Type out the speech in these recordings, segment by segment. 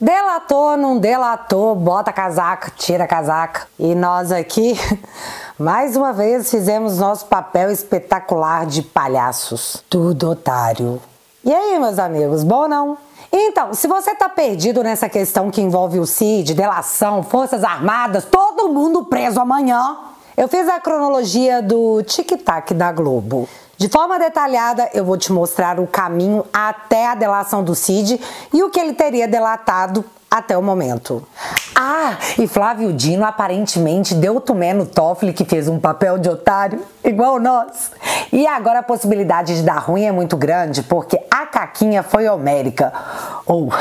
Delatou, não delatou, bota a casaca, tira a casaca. E nós aqui, mais uma vez, fizemos nosso papel espetacular de palhaços. Tudo otário. E aí, meus amigos, bom ou não? Então, se você tá perdido nessa questão que envolve o CID, delação, Forças Armadas, todo mundo preso amanhã, eu fiz a cronologia do tic-tac da Globo. De forma detalhada, eu vou te mostrar o caminho até a delação do Cid e o que ele teria delatado até o momento. Ah, e Flávio Dino aparentemente deu o tumé no Toffoli, que fez um papel de otário, igual nós. E agora a possibilidade de dar ruim é muito grande, porque a caquinha foi homérica. Ou,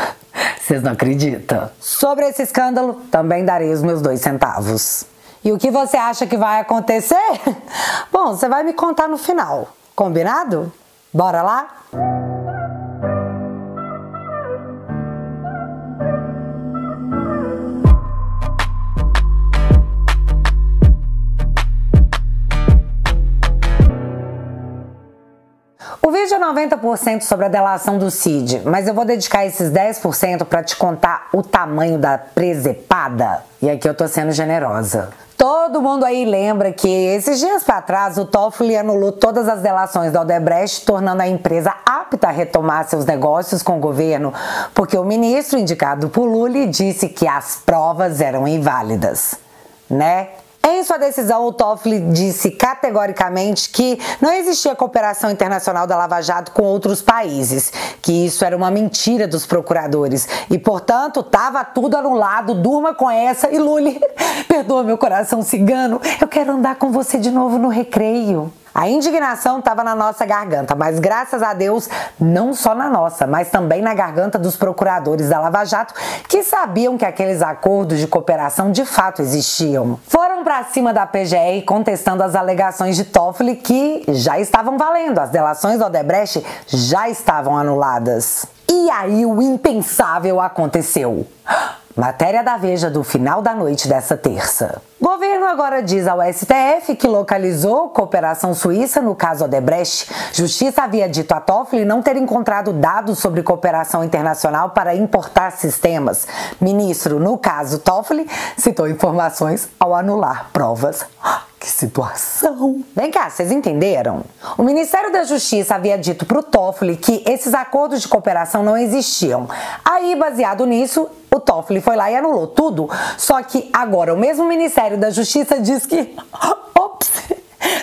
vocês não acreditam? Sobre esse escândalo, também darei os meus 2 centavos. E o que você acha que vai acontecer? Bom, você vai me contar no final. Combinado? Bora lá? O vídeo é 90% sobre a delação do Cid, mas eu vou dedicar esses 10% para te contar o tamanho da presepada. E aqui eu tô sendo generosa. Todo mundo aí lembra que esses dias para trás o Toffoli anulou todas as delações da Odebrecht, tornando a empresa apta a retomar seus negócios com o governo, porque o ministro indicado por Lula disse que as provas eram inválidas, né? Em sua decisão, o Toffoli disse categoricamente que não existia cooperação internacional da Lava Jato com outros países, que isso era uma mentira dos procuradores e, portanto, estava tudo anulado, durma com essa. E Lully, perdoa meu coração cigano, eu quero andar com você de novo no recreio. A indignação estava na nossa garganta, mas graças a Deus, não só na nossa, mas também na garganta dos procuradores da Lava Jato, que sabiam que aqueles acordos de cooperação de fato existiam. Foram para cima da PGR contestando as alegações de Toffoli que já estavam valendo, as delações da Odebrecht já estavam anuladas. E aí o impensável aconteceu. Matéria da Veja do final da noite dessa terça. Governo agora diz ao STF que localizou cooperação suíça no caso Odebrecht. Justiça havia dito a Toffoli não ter encontrado dados sobre cooperação internacional para importar sistemas. Ministro, no caso Toffoli, citou informações ao anular provas. Que situação! Vem cá, vocês entenderam? O Ministério da Justiça havia dito pro Toffoli que esses acordos de cooperação não existiam. Aí, baseado nisso, o Toffoli foi lá e anulou tudo. Só que agora o mesmo Ministério da Justiça diz que... Ops!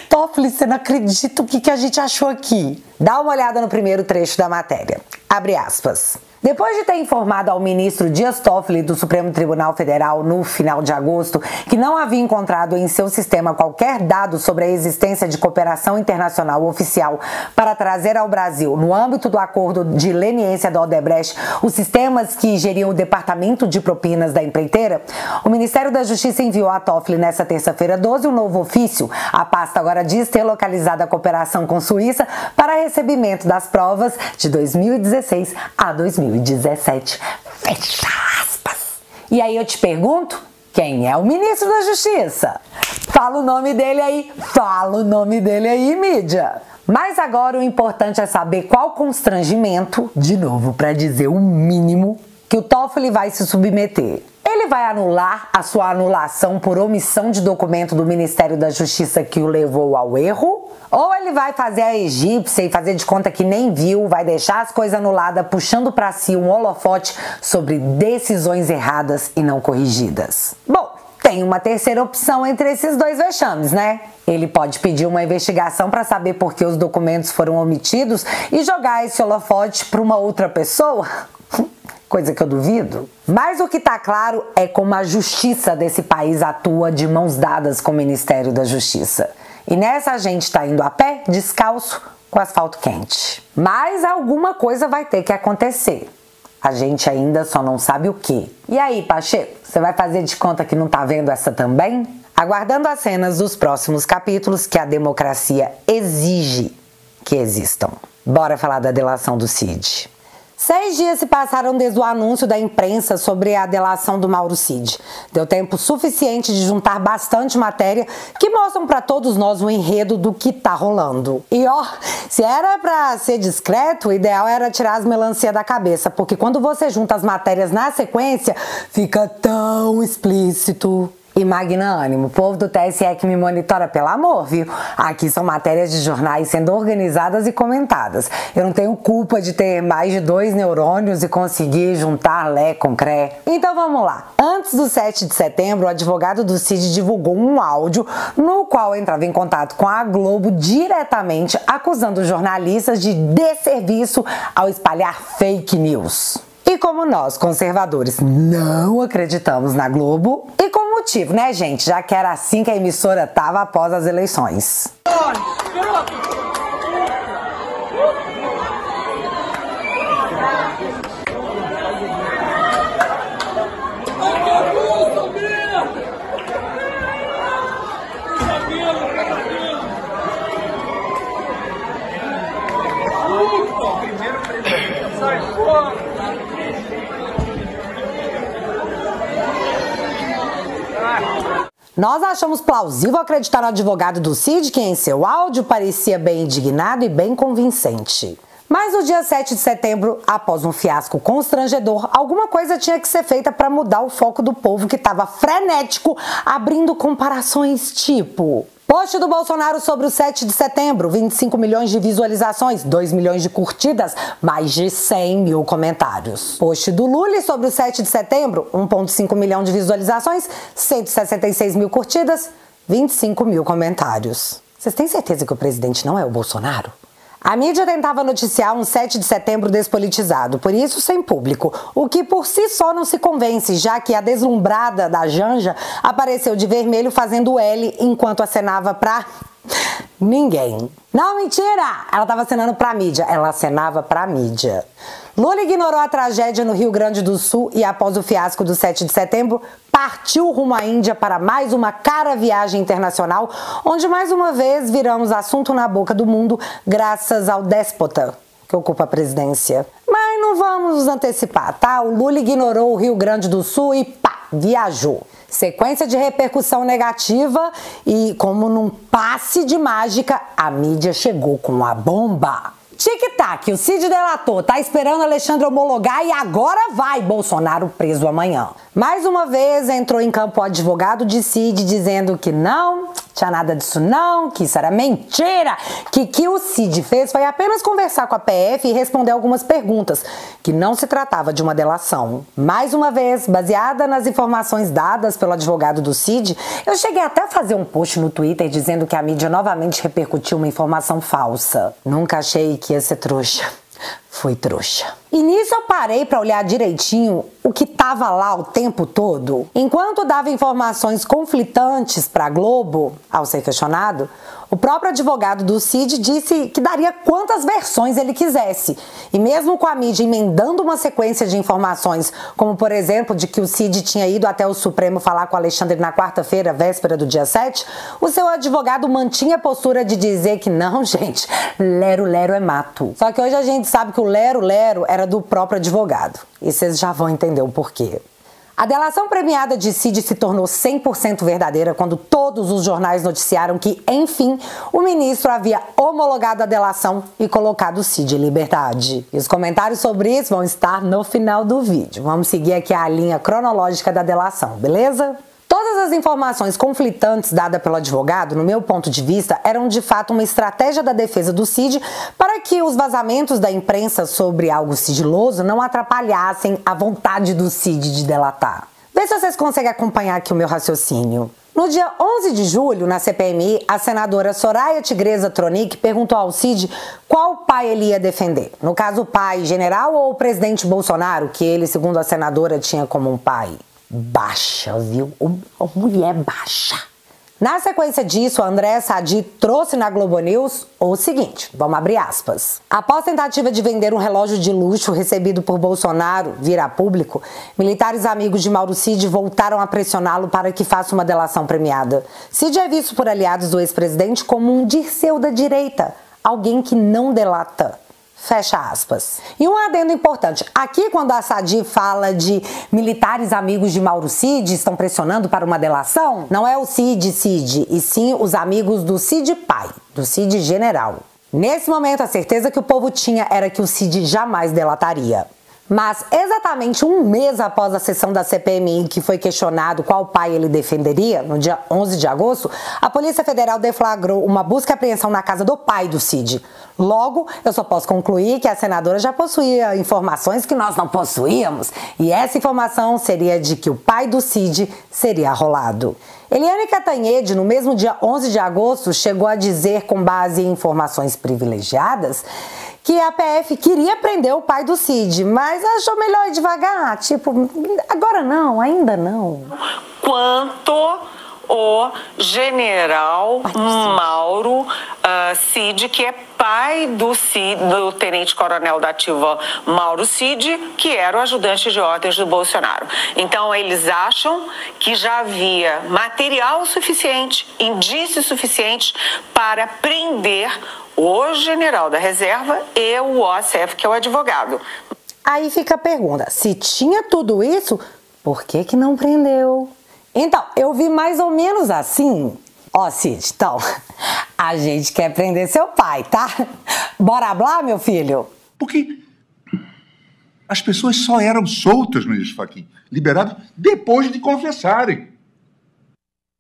Toffoli, você não acredita o que a gente achou aqui. Dá uma olhada no primeiro trecho da matéria. Abre aspas. Depois de ter informado ao ministro Dias Toffoli do Supremo Tribunal Federal no final de agosto que não havia encontrado em seu sistema qualquer dado sobre a existência de cooperação internacional oficial para trazer ao Brasil, no âmbito do acordo de leniência da Odebrecht, os sistemas que geriam o departamento de propinas da empreiteira, o Ministério da Justiça enviou a Toffoli nesta terça-feira 12 um novo ofício. A pasta agora diz ter localizado a cooperação com Suíça para recebimento das provas de 2016 a 2017. Fecha aspas. E aí eu te pergunto, quem é o ministro da Justiça? Fala o nome dele aí, mídia. Mas agora o importante é saber qual constrangimento, de novo para dizer o mínimo, que o Toffoli vai se submeter. Ele vai anular a sua anulação por omissão de documento do Ministério da Justiça que o levou ao erro? Ou ele vai fazer a egípcia e fazer de conta que nem viu, vai deixar as coisas anuladas, puxando para si um holofote sobre decisões erradas e não corrigidas? Bom, tem uma terceira opção entre esses dois vexames, né? Ele pode pedir uma investigação para saber por que os documentos foram omitidos e jogar esse holofote para uma outra pessoa? Coisa que eu duvido. Mas o que tá claro é como a justiça desse país atua de mãos dadas com o Ministério da Justiça. E nessa a gente tá indo a pé, descalço, com asfalto quente. Mas alguma coisa vai ter que acontecer. A gente ainda só não sabe o quê. E aí, Pacheco, você vai fazer de conta que não tá vendo essa também? Aguardando as cenas dos próximos capítulos que a democracia exige que existam. Bora falar da delação do Cid. 6 dias se passaram desde o anúncio da imprensa sobre a delação do Mauro Cid. Deu tempo suficiente de juntar bastante matéria que mostram para todos nós o enredo do que tá rolando. E ó, se era para ser discreto, o ideal era tirar as melancia da cabeça, porque quando você junta as matérias na sequência, fica tão explícito. E magnânimo, o povo do TSE que me monitora, pelo amor, viu? Aqui são matérias de jornais sendo organizadas e comentadas. Eu não tenho culpa de ter mais de 2 neurônios e conseguir juntar Lé com Cré. Então vamos lá. Antes do 7 de setembro, o advogado do Cid divulgou um áudio no qual entrava em contato com a Globo diretamente, acusando os jornalistas de desserviço ao espalhar fake news. E como nós, conservadores, não acreditamos na Globo, e com motivo, né, gente? Já que era assim que a emissora tava após as eleições. Nós achamos plausível acreditar no advogado do Cid, que em seu áudio parecia bem indignado e bem convincente. Mas no dia 7 de setembro, após um fiasco constrangedor, alguma coisa tinha que ser feita para mudar o foco do povo que estava frenético, abrindo comparações tipo: post do Bolsonaro sobre o 7 de setembro, 25 milhões de visualizações, 2 milhões de curtidas, mais de 100 mil comentários. Post do Lula sobre o 7 de setembro, 1,5 milhão de visualizações, 166 mil curtidas, 25 mil comentários. Vocês têm certeza que o presidente não é o Bolsonaro? A mídia tentava noticiar um 7 de setembro despolitizado, por isso sem público, o que por si só não se convence, já que a deslumbrada da Janja apareceu de vermelho fazendo L enquanto acenava pra ninguém. Não, mentira! Ela estava acenando pra mídia, ela acenava pra mídia. Lula ignorou a tragédia no Rio Grande do Sul e, após o fiasco do 7 de setembro, partiu rumo à Índia para mais uma cara viagem internacional, onde mais uma vez viramos assunto na boca do mundo graças ao déspota que ocupa a presidência. Mas não vamos nos antecipar, tá? O Lula ignorou o Rio Grande do Sul e pá, viajou. Sequência de repercussão negativa e, como num passe de mágica, a mídia chegou com a bomba. Tic-tac, o Cid delatou, tá esperando Alexandre homologar e agora vai, Bolsonaro preso amanhã. Mais uma vez entrou em campo o advogado de Cid dizendo que não, tinha nada disso não, que isso era mentira, que o Cid fez foi apenas conversar com a PF e responder algumas perguntas, que não se tratava de uma delação. Mais uma vez, baseada nas informações dadas pelo advogado do Cid, eu cheguei até a fazer um post no Twitter dizendo que a mídia novamente repercutiu uma informação falsa. Nunca achei que ia ser trouxa. Fui trouxa. E nisso eu parei para olhar direitinho o que tava lá o tempo todo. Enquanto dava informações conflitantes para a Globo, ao ser questionado, o próprio advogado do Cid disse que daria quantas versões ele quisesse. E mesmo com a mídia emendando uma sequência de informações, como por exemplo de que o Cid tinha ido até o Supremo falar com o Alexandre na quarta-feira, véspera do dia 7, o seu advogado mantinha a postura de dizer que não, gente, lero-lero é mato. Só que hoje a gente sabe que o lero-lero era do próprio advogado. E vocês já vão entender o porquê. A delação premiada de Cid se tornou 100% verdadeira quando todos os jornais noticiaram que, enfim, o ministro havia homologado a delação e colocado Cid em liberdade. E os comentários sobre isso vão estar no final do vídeo. Vamos seguir aqui a linha cronológica da delação, beleza? Todas as informações conflitantes dadas pelo advogado, no meu ponto de vista, eram de fato uma estratégia da defesa do Cid para que os vazamentos da imprensa sobre algo sigiloso não atrapalhassem a vontade do Cid de delatar. Vê se vocês conseguem acompanhar aqui o meu raciocínio. No dia 11 de julho, na CPMI, a senadora Soraya Tigresa Tronic perguntou ao Cid qual pai ele ia defender. No caso, o pai general ou o presidente Bolsonaro, que ele, segundo a senadora, tinha como um pai. Baixa, viu? Mulher baixa. Na sequência disso, a Andréa Sadi trouxe na Globo News o seguinte, vamos abrir aspas. Após tentativa de vender um relógio de luxo recebido por Bolsonaro vir a público, militares amigos de Mauro Cid voltaram a pressioná-lo para que faça uma delação premiada. Cid é visto por aliados do ex-presidente como um Dirceu da direita, alguém que não delata. Fecha aspas. E um adendo importante, aqui quando a Sadi fala de militares amigos de Mauro Cid estão pressionando para uma delação, não é o Cid, e sim os amigos do Cid pai, do Cid general. Nesse momento, a certeza que o povo tinha era que o Cid jamais delataria. Mas exatamente um mês após a sessão da CPMI que foi questionado qual pai ele defenderia, no dia 11 de agosto, a Polícia Federal deflagrou uma busca e apreensão na casa do pai do Cid. Logo, eu só posso concluir que a senadora já possuía informações que nós não possuíamos, e essa informação seria de que o pai do Cid seria arrolado. Eliane Cantanhede, no mesmo dia 11 de agosto, chegou a dizer, com base em informações privilegiadas, que a PF queria prender o pai do Cid, mas achou melhor ir devagar, tipo, agora não, ainda não. Quanto o general Mauro Cid, que é pai do tenente-coronel da ativa Mauro Cid, que era o ajudante de ordens do Bolsonaro. Então, eles acham que já havia material suficiente, indícios suficientes para prender o general da reserva e o OSF, que é o advogado. Aí fica a pergunta, se tinha tudo isso, por que não prendeu? Então, eu vi mais ou menos assim. Ó, Cid, então, a gente quer prender seu pai, tá? Bora blá, meu filho? Porque as pessoas só eram soltas, ministro Fachin, liberadas depois de confessarem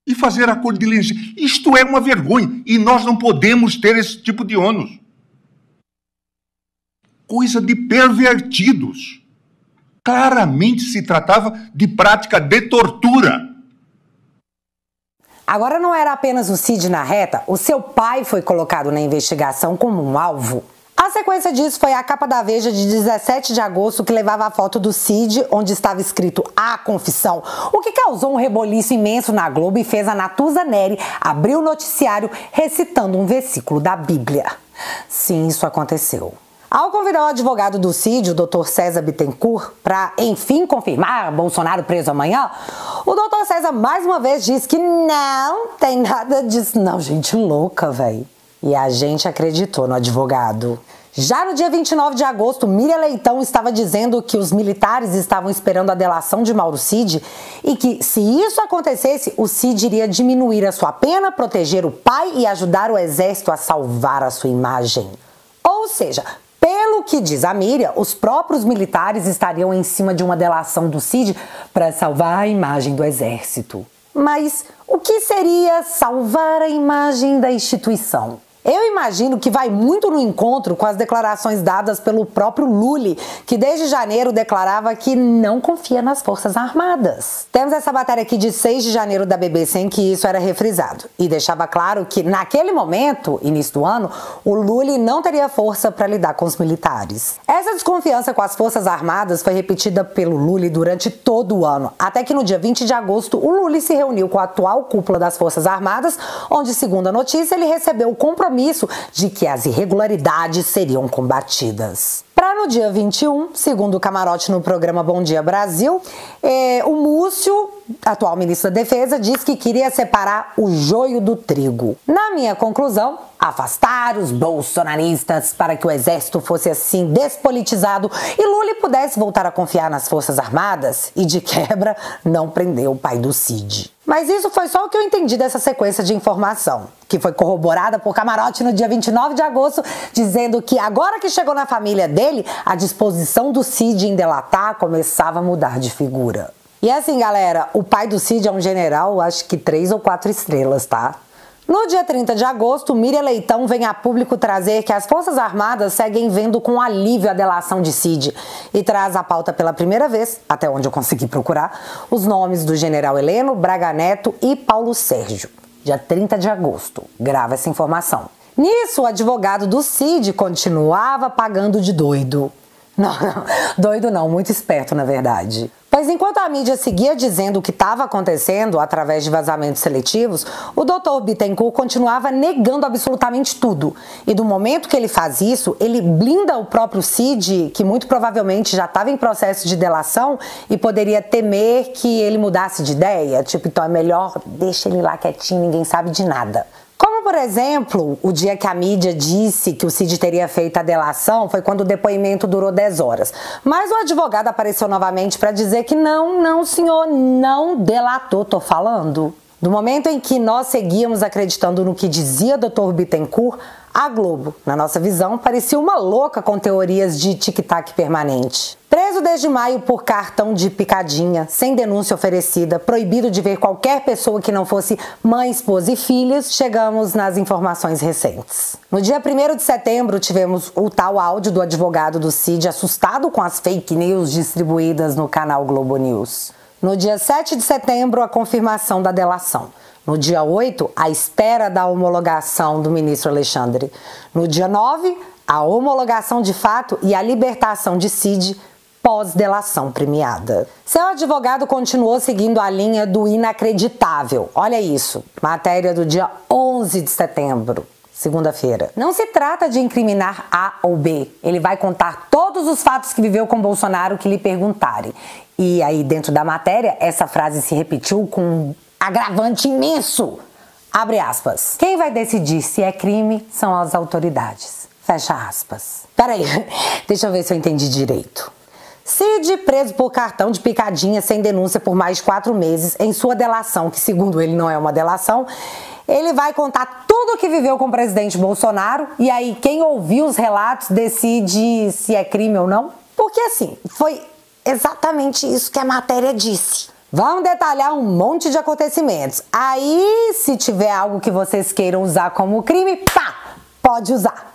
e fazer acordo de diligência. Isto é uma vergonha e nós não podemos ter esse tipo de ônus. Coisa de pervertidos. Claramente se tratava de prática de tortura. Agora não era apenas o Cid na reta, o seu pai foi colocado na investigação como um alvo. A sequência disso foi a capa da Veja de 17 de agosto, que levava a foto do Cid, onde estava escrito A Confissão, o que causou um reboliço imenso na Globo e fez a Natuza Neri abrir o noticiário recitando um versículo da Bíblia. Sim, isso aconteceu. Ao convidar o advogado do Cid, o Dr. César Bittencourt, para, enfim, confirmar Bolsonaro preso amanhã, o Dr. César mais uma vez disse que não tem nada disso. Não, gente louca, velho. E a gente acreditou no advogado. Já no dia 29 de agosto, Miriam Leitão estava dizendo que os militares estavam esperando a delação de Mauro Cid e que, se isso acontecesse, o Cid iria diminuir a sua pena, proteger o pai e ajudar o exército a salvar a sua imagem. Ou seja, pelo que diz a Miriam, os próprios militares estariam em cima de uma delação do Cid para salvar a imagem do exército. Mas o que seria salvar a imagem da instituição? Eu imagino que vai muito no encontro com as declarações dadas pelo próprio Lully, que desde janeiro declarava que não confia nas Forças Armadas. Temos essa matéria aqui de 6 de janeiro da BBC em que isso era refrisado e deixava claro que naquele momento, início do ano, o Lully não teria força para lidar com os militares. Essa desconfiança com as Forças Armadas foi repetida pelo Lully durante todo o ano, até que no dia 20 de agosto o Lully se reuniu com a atual cúpula das Forças Armadas, onde, segundo a notícia, ele recebeu o compromisso de que as irregularidades seriam combatidas. Para no dia 21, segundo o Camarote no programa Bom Dia Brasil, o Múcio, atual ministro da Defesa, disse que queria separar o joio do trigo. Na minha conclusão, afastar os bolsonaristas para que o exército fosse assim despolitizado e Lula pudesse voltar a confiar nas Forças Armadas e, de quebra, não prender o pai do Cid. Mas isso foi só o que eu entendi dessa sequência de informação, que foi corroborada por Camarote no dia 29 de agosto, dizendo que agora que chegou na família dele, a disposição do Cid em delatar começava a mudar de figura. E assim, galera, o pai do Cid é um general, acho que 3 ou 4 estrelas, tá? No dia 30 de agosto, Miriam Leitão vem a público trazer que as Forças Armadas seguem vendo com alívio a delação de Cid e traz à pauta pela primeira vez, até onde eu consegui procurar, os nomes do general Heleno, Braga Neto e Paulo Sérgio. Dia 30 de agosto. Grava essa informação. Nisso, o advogado do Cid continuava pagando de doido. Não, doido não, muito esperto na verdade. Pois enquanto a mídia seguia dizendo o que estava acontecendo através de vazamentos seletivos, o Dr. Bittencourt continuava negando absolutamente tudo. E do momento que ele faz isso, ele blinda o próprio Cid, que muito provavelmente já estava em processo de delação e poderia temer que ele mudasse de ideia. Tipo, então é melhor deixa ele lá quietinho, ninguém sabe de nada. Como por exemplo, o dia que a mídia disse que o Cid teria feito a delação foi quando o depoimento durou 10 horas. Mas o advogado apareceu novamente para dizer que não, senhor, não delatou, tô falando. Do momento em que nós seguíamos acreditando no que dizia Dr. Bittencourt, a Globo, na nossa visão, parecia uma louca com teorias de tic-tac permanente. Preso desde maio por cartão de picadinha, sem denúncia oferecida, proibido de ver qualquer pessoa que não fosse mãe, esposa e filhos, chegamos nas informações recentes. No dia 1º de setembro, tivemos o tal áudio do advogado do Cid assustado com as fake news distribuídas no canal Globo News. No dia 7 de setembro, a confirmação da delação. No dia 8, a espera da homologação do ministro Alexandre. No dia 9, a homologação de fato e a libertação de Cid pós-delação premiada. Seu advogado continuou seguindo a linha do inacreditável. Olha isso, matéria do dia 11 de setembro. Segunda-feira. Não se trata de incriminar A ou B. Ele vai contar todos os fatos que viveu com Bolsonaro que lhe perguntarem. E aí, dentro da matéria, essa frase se repetiu com um agravante imenso. Abre aspas. Quem vai decidir se é crime são as autoridades. Fecha aspas. Peraí, deixa eu ver se eu entendi direito. Cid, preso por cartão de picadinha sem denúncia por mais de 4 meses, em sua delação, que segundo ele não é uma delação, ele vai contar tudo o que viveu com o presidente Bolsonaro e aí quem ouviu os relatos decide se é crime ou não? Porque assim, foi exatamente isso que a matéria disse. Vamos detalhar um monte de acontecimentos. Aí, se tiver algo que vocês queiram usar como crime, pá, pode usar.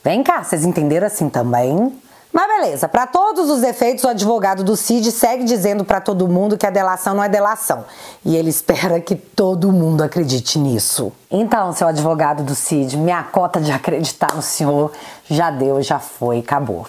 Vem cá, vocês entenderam assim também? Mas beleza, para todos os efeitos, o advogado do Cid segue dizendo para todo mundo que a delação não é delação. E ele espera que todo mundo acredite nisso. Então, seu advogado do Cid, minha cota de acreditar no senhor já deu, já foi, acabou.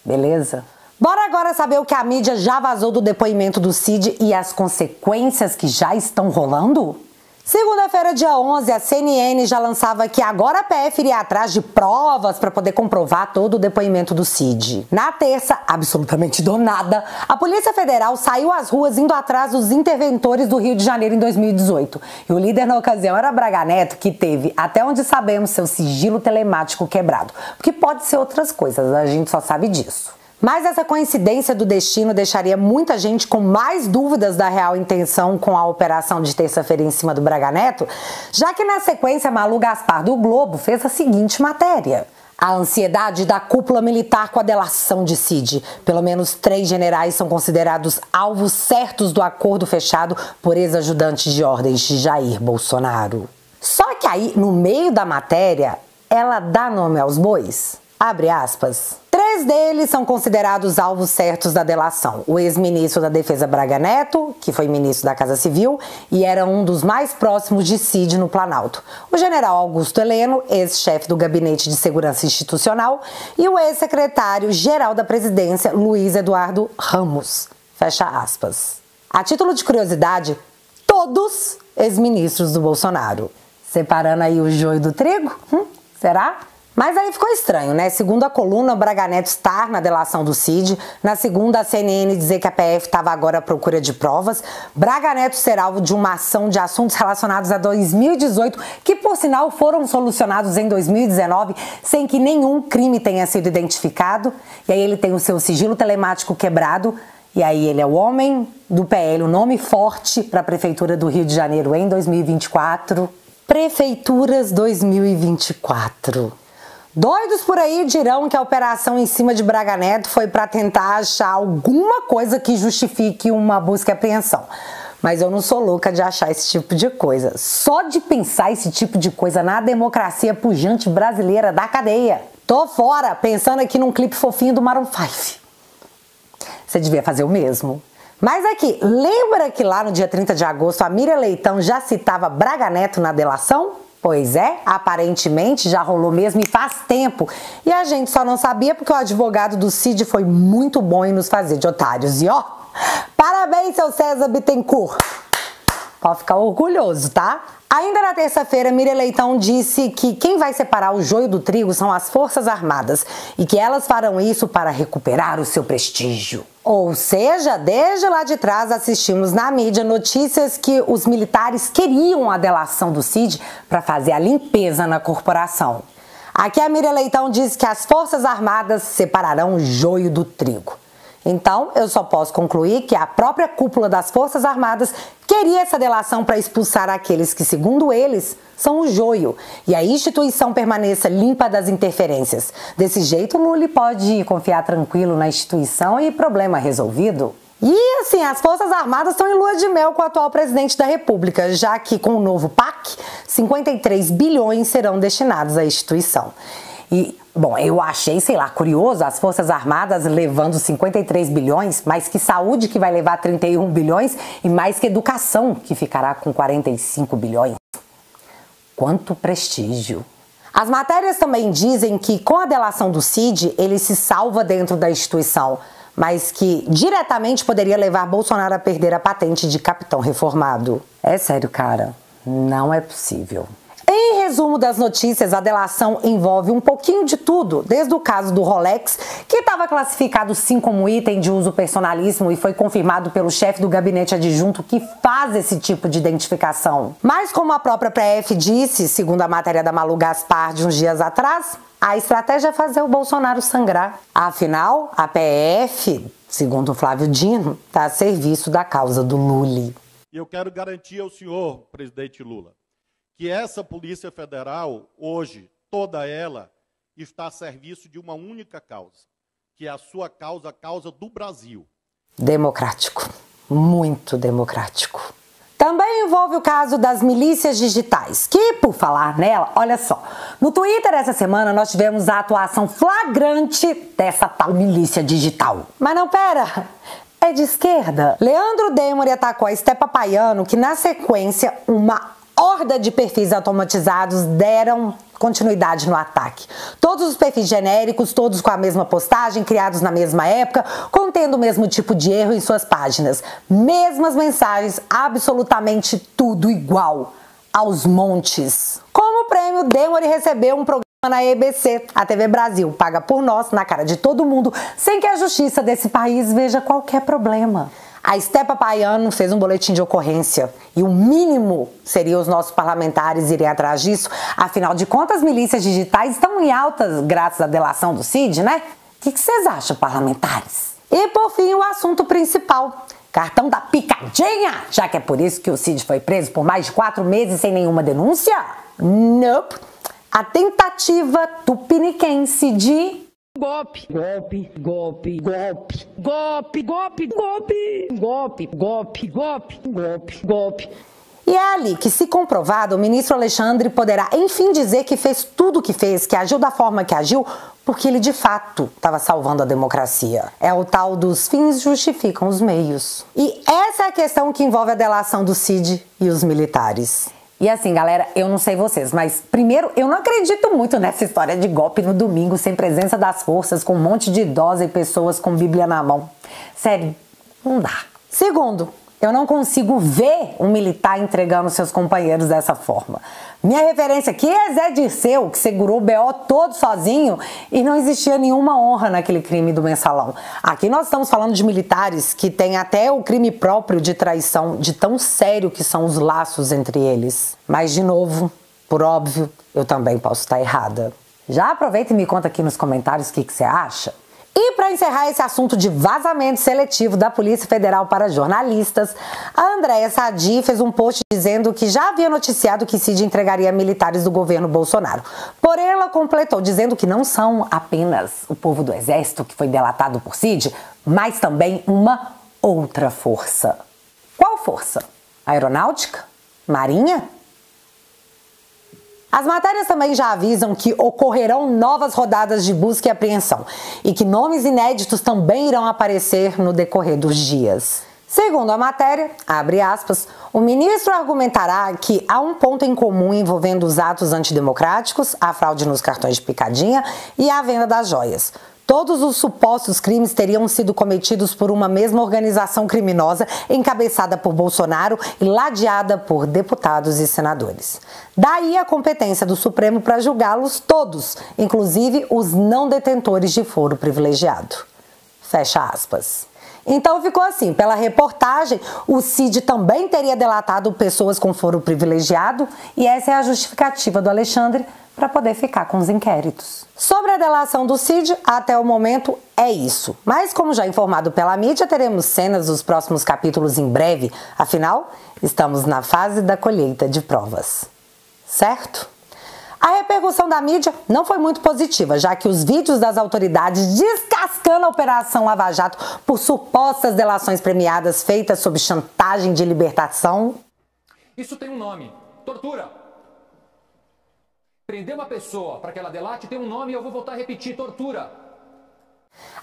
Beleza? Bora agora saber o que a mídia já vazou do depoimento do Cid e as consequências que já estão rolando? Segunda-feira, dia 11, a CNN já lançava que agora a PF iria atrás de provas para poder comprovar todo o depoimento do Cid. Na terça, absolutamente do nada, a Polícia Federal saiu às ruas indo atrás dos interventores do Rio de Janeiro em 2018. E o líder na ocasião era Braga Neto, que teve, até onde sabemos, seu sigilo telemático quebrado. Porque pode ser outras coisas, a gente só sabe disso. Mas essa coincidência do destino deixaria muita gente com mais dúvidas da real intenção com a operação de terça-feira em cima do Braga Neto, já que na sequência Malu Gaspar do Globo fez a seguinte matéria. A ansiedade da cúpula militar com a delação de Cid. Pelo menos 3 generais são considerados alvos certos do acordo fechado por ex-ajudantes de ordens de Jair Bolsonaro. Só que aí, no meio da matéria, ela dá nome aos bois. Abre aspas. 3 deles são considerados alvos certos da delação. O ex-ministro da Defesa Braga Neto, que foi ministro da Casa Civil e era um dos mais próximos de Cid no Planalto. O general Augusto Heleno, ex-chefe do Gabinete de Segurança Institucional, e o ex-secretário-geral da Presidência, Luiz Eduardo Ramos. Fecha aspas. A título de curiosidade, todos ex-ministros do Bolsonaro. Separando aí o joio do trigo? Será? Mas aí ficou estranho, né? Segundo a coluna, o Braga Neto estar na delação do Cid. Na segunda, a CNN dizer que a PF estava agora à procura de provas. Braga Neto ser alvo de uma ação de assuntos relacionados a 2018, que por sinal foram solucionados em 2019, sem que nenhum crime tenha sido identificado. E aí ele tem o seu sigilo telemático quebrado. E aí ele é o homem do PL, o nome forte para a Prefeitura do Rio de Janeiro em 2024. Prefeituras 2024. Doidos por aí dirão que a operação em cima de Braga Neto foi para tentar achar alguma coisa que justifique uma busca e apreensão. Mas eu não sou louca de achar esse tipo de coisa. Só de pensar esse tipo de coisa na democracia pujante brasileira da cadeia. Tô fora, pensando aqui num clipe fofinho do Maroon 5. Você devia fazer o mesmo. Mas aqui, lembra que lá no dia 30 de agosto a Miriam Leitão já citava Braga Neto na delação? Pois é, aparentemente já rolou mesmo e faz tempo. E a gente só não sabia porque o advogado do Cid foi muito bom em nos fazer de otários. E ó, parabéns, seu César Bittencourt. Pode ficar orgulhoso, tá? Ainda na terça-feira, Miriam Leitão disse que quem vai separar o joio do trigo são as Forças Armadas e que elas farão isso para recuperar o seu prestígio. Ou seja, desde lá de trás assistimos na mídia notícias que os militares queriam a delação do Cid para fazer a limpeza na corporação. Aqui a Miriam Leitão diz que as Forças Armadas separarão o joio do trigo. Então, eu só posso concluir que a própria cúpula das Forças Armadas queria essa delação para expulsar aqueles que, segundo eles, são o joio e a instituição permaneça limpa das interferências. Desse jeito, Lula pode confiar tranquilo na instituição e problema resolvido. E assim, as Forças Armadas estão em lua de mel com o atual presidente da República, já que com o novo PAC, 53 bilhões serão destinados à instituição. E, bom, eu achei, sei lá, curioso as Forças Armadas levando 53 bilhões, mais que saúde, que vai levar 31 bilhões, e mais que educação, que ficará com 45 bilhões. Quanto prestígio! As matérias também dizem que com a delação do Cid, ele se salva dentro da instituição, mas que diretamente poderia levar Bolsonaro a perder a patente de capitão reformado. É sério, cara, não é possível. Em resumo das notícias, a delação envolve um pouquinho de tudo, desde o caso do Rolex, que estava classificado sim como item de uso personalíssimo e foi confirmado pelo chefe do gabinete adjunto que faz esse tipo de identificação. Mas como a própria PF disse, segundo a matéria da Malu Gaspar de uns dias atrás, a estratégia é fazer o Bolsonaro sangrar. Afinal, a PF, segundo o Flávio Dino, está a serviço da causa do Lula. E eu quero garantir ao senhor, presidente Lula, que essa Polícia Federal, hoje, toda ela, está a serviço de uma única causa, que é a sua causa, a causa do Brasil. Democrático. Muito democrático. Também envolve o caso das milícias digitais, que, por falar nela, olha só, no Twitter essa semana nós tivemos a atuação flagrante dessa tal milícia digital. Mas não, pera, é de esquerda. Leandro Demore atacou a Stepa Paiano, que na sequência uma horda de perfis automatizados deram continuidade no ataque. Todos os perfis genéricos, todos com a mesma postagem, criados na mesma época, contendo o mesmo tipo de erro em suas páginas. Mesmas mensagens, absolutamente tudo igual, aos montes. Como prêmio, Demore recebeu um programa na EBC, a TV Brasil, paga por nós, na cara de todo mundo, sem que a justiça desse país veja qualquer problema. A Stepa Paiano fez um boletim de ocorrência e o mínimo seria os nossos parlamentares irem atrás disso. Afinal de contas, milícias digitais estão em altas graças à delação do Cid, né? O que vocês acham, parlamentares? E por fim, o assunto principal. Cartão da picadinha, já que é por isso que o Cid foi preso por mais de 4 meses sem nenhuma denúncia? Nope. A tentativa tupiniquense de golpe, golpe, golpe, golpe, golpe, golpe, golpe, golpe, golpe, golpe, golpe, golpe. E é ali que, se comprovado, o ministro Alexandre poderá enfim dizer que fez tudo o que fez, que agiu da forma que agiu, porque ele de fato estava salvando a democracia. É o tal dos fins justificam os meios. E essa é a questão que envolve a delação do Cid e os militares. E assim, galera, eu não sei vocês, mas primeiro, eu não acredito muito nessa história de golpe no domingo, sem presença das forças, com um monte de idosa e pessoas com Bíblia na mão. Sério, não dá. Segundo, eu não consigo ver um militar entregando seus companheiros dessa forma. Minha referência aqui é Zé Dirceu, que segurou o BO todo sozinho e não existia nenhuma honra naquele crime do mensalão. Aqui nós estamos falando de militares que têm até o crime próprio de traição, de tão sério que são os laços entre eles. Mas, de novo, por óbvio, eu também posso estar errada. Já aproveita e me conta aqui nos comentários o que você acha. E para encerrar esse assunto de vazamento seletivo da Polícia Federal para jornalistas, a Andréia Sadi fez um post dizendo que já havia noticiado que Cid entregaria militares do governo Bolsonaro. Porém, ela completou dizendo que não são apenas o povo do Exército que foi delatado por Cid, mas também uma outra força. Qual força? Aeronáutica? Marinha? As matérias também já avisam que ocorrerão novas rodadas de busca e apreensão e que nomes inéditos também irão aparecer no decorrer dos dias. Segundo a matéria, abre aspas, o ministro argumentará que há um ponto em comum envolvendo os atos antidemocráticos, a fraude nos cartões de picadinha e a venda das joias. Todos os supostos crimes teriam sido cometidos por uma mesma organização criminosa encabeçada por Bolsonaro e ladeada por deputados e senadores. Daí a competência do Supremo para julgá-los todos, inclusive os não detentores de foro privilegiado. Fecha aspas. Então ficou assim, pela reportagem, o Cid também teria delatado pessoas com foro privilegiado e essa é a justificativa do Alexandre para poder ficar com os inquéritos. Sobre a delação do Cid, até o momento é isso. Mas como já informado pela mídia, teremos cenas dos próximos capítulos em breve, afinal, estamos na fase da colheita de provas. Certo? A repercussão da mídia não foi muito positiva, já que os vídeos das autoridades descascando a Operação Lava Jato por supostas delações premiadas feitas sob chantagem de libertação. Isso tem um nome: tortura. Prender uma pessoa para que ela delate tem um nome e eu vou voltar a repetir: tortura.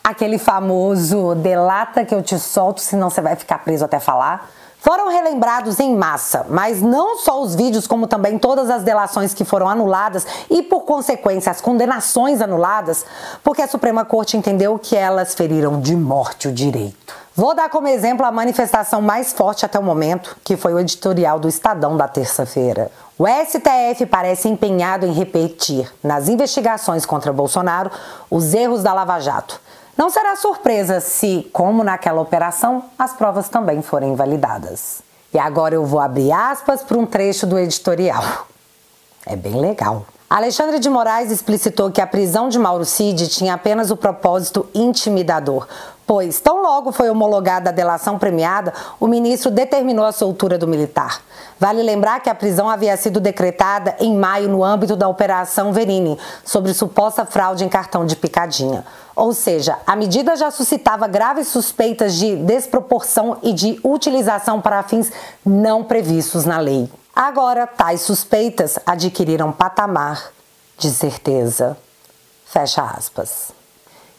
Aquele famoso delata que eu te solto, senão você vai ficar preso até falar. Foram relembrados em massa, mas não só os vídeos, como também todas as delações que foram anuladas e, por consequência, as condenações anuladas, porque a Suprema Corte entendeu que elas feriram de morte o direito. Vou dar como exemplo a manifestação mais forte até o momento, que foi o editorial do Estadão da terça-feira. O STF parece empenhado em repetir, nas investigações contra Bolsonaro, os erros da Lava Jato. Não será surpresa se, como naquela operação, as provas também forem invalidadas. E agora eu vou abrir aspas para um trecho do editorial. É bem legal. Alexandre de Moraes explicitou que a prisão de Mauro Cid tinha apenas o propósito intimidador, pois, tão logo foi homologada a delação premiada, o ministro determinou a soltura do militar. Vale lembrar que a prisão havia sido decretada em maio no âmbito da Operação Verini, sobre suposta fraude em cartão de picadinha. Ou seja, a medida já suscitava graves suspeitas de desproporção e de utilização para fins não previstos na lei. Agora, tais suspeitas adquiriram patamar de certeza. Fecha aspas.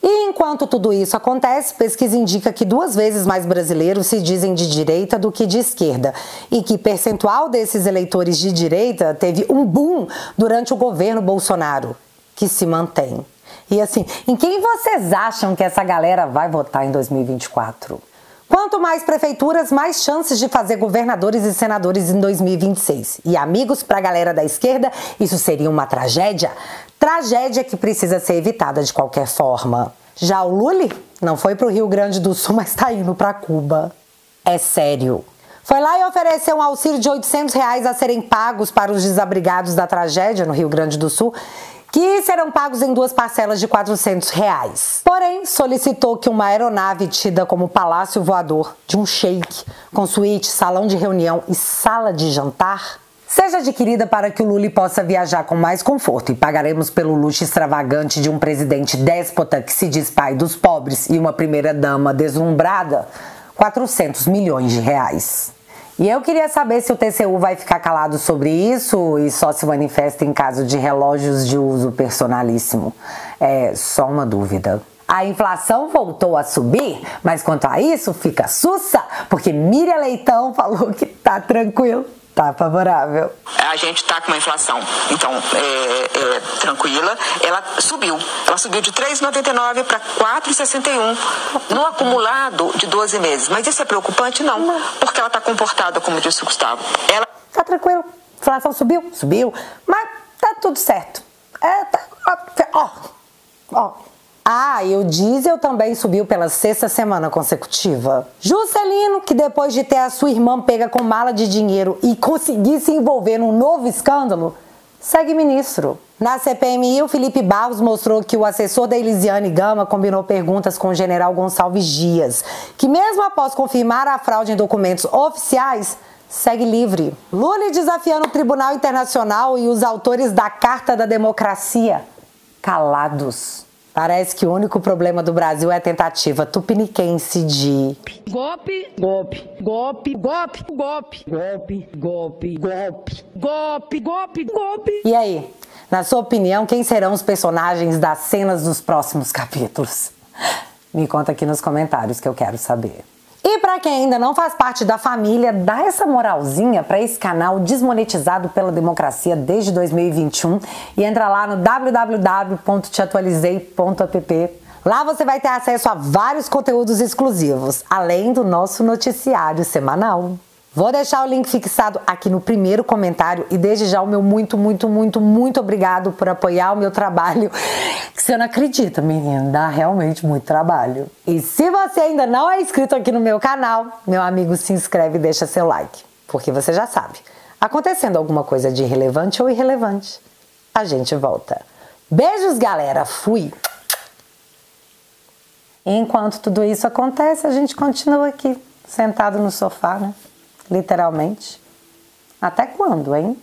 E enquanto tudo isso acontece, pesquisa indica que 2 vezes mais brasileiros se dizem de direita do que de esquerda e que percentual desses eleitores de direita teve um boom durante o governo Bolsonaro, que se mantém. E assim, em quem vocês acham que essa galera vai votar em 2024? Quanto mais prefeituras, mais chances de fazer governadores e senadores em 2026. E amigos, pra galera da esquerda, isso seria uma tragédia. Tragédia que precisa ser evitada de qualquer forma. Já o Lula não foi pro Rio Grande do Sul, mas tá indo pra Cuba. É sério. Foi lá e ofereceu um auxílio de R$800 a serem pagos para os desabrigados da tragédia no Rio Grande do Sul, que serão pagos em 2 parcelas de R$400. Porém, solicitou que uma aeronave tida como palácio voador de um sheik, com suíte, salão de reunião e sala de jantar, seja adquirida para que o Lula possa viajar com mais conforto e pagaremos pelo luxo extravagante de um presidente déspota que se diz pai dos pobres e uma primeira-dama deslumbrada, R$400 milhões. E eu queria saber se o TCU vai ficar calado sobre isso e só se manifesta em caso de relógios de uso personalíssimo. É só uma dúvida. A inflação voltou a subir, mas quanto a isso, fica sussa, porque Miriam Leitão falou que tá tranquilo, tá favorável. A gente está com uma inflação, então, tranquila. Ela subiu de 3,99 para 4,61 no acumulado de 12 meses. Mas isso é preocupante? Não, porque ela está comportada, como disse o Gustavo. Ela tá tranquilo, a inflação subiu, mas tá tudo certo. E o diesel também subiu pela 6ª semana consecutiva. Juscelino, que depois de ter a sua irmã pega com mala de dinheiro e conseguir se envolver num novo escândalo, segue ministro. Na CPMI, o Felipe Barros mostrou que o assessor da Elisiane Gama combinou perguntas com o general Gonçalves Dias, que mesmo após confirmar a fraude em documentos oficiais, segue livre. Lula desafiando o Tribunal Internacional e os autores da Carta da Democracia calados. Parece que o único problema do Brasil é a tentativa tupiniquense de golpe, golpe, golpe, golpe, golpe, golpe, golpe, golpe, golpe, golpe, golpe. E aí, na sua opinião, quem serão os personagens das cenas dos próximos capítulos? Me conta aqui nos comentários que eu quero saber. E para quem ainda não faz parte da família, dá essa moralzinha para esse canal desmonetizado pela democracia desde 2021 e entra lá no www.teatualizei.app. Lá você vai ter acesso a vários conteúdos exclusivos, além do nosso noticiário semanal. Vou deixar o link fixado aqui no primeiro comentário e desde já o meu muito obrigado por apoiar o meu trabalho. Que você não acredita, menino, dá realmente muito trabalho. E se você ainda não é inscrito aqui no meu canal, meu amigo, se inscreve e deixa seu like. Porque você já sabe, acontecendo alguma coisa de relevante ou irrelevante, a gente volta. Beijos, galera. Fui! Enquanto tudo isso acontece, a gente continua aqui, sentado no sofá, né? Literalmente. Até quando, hein?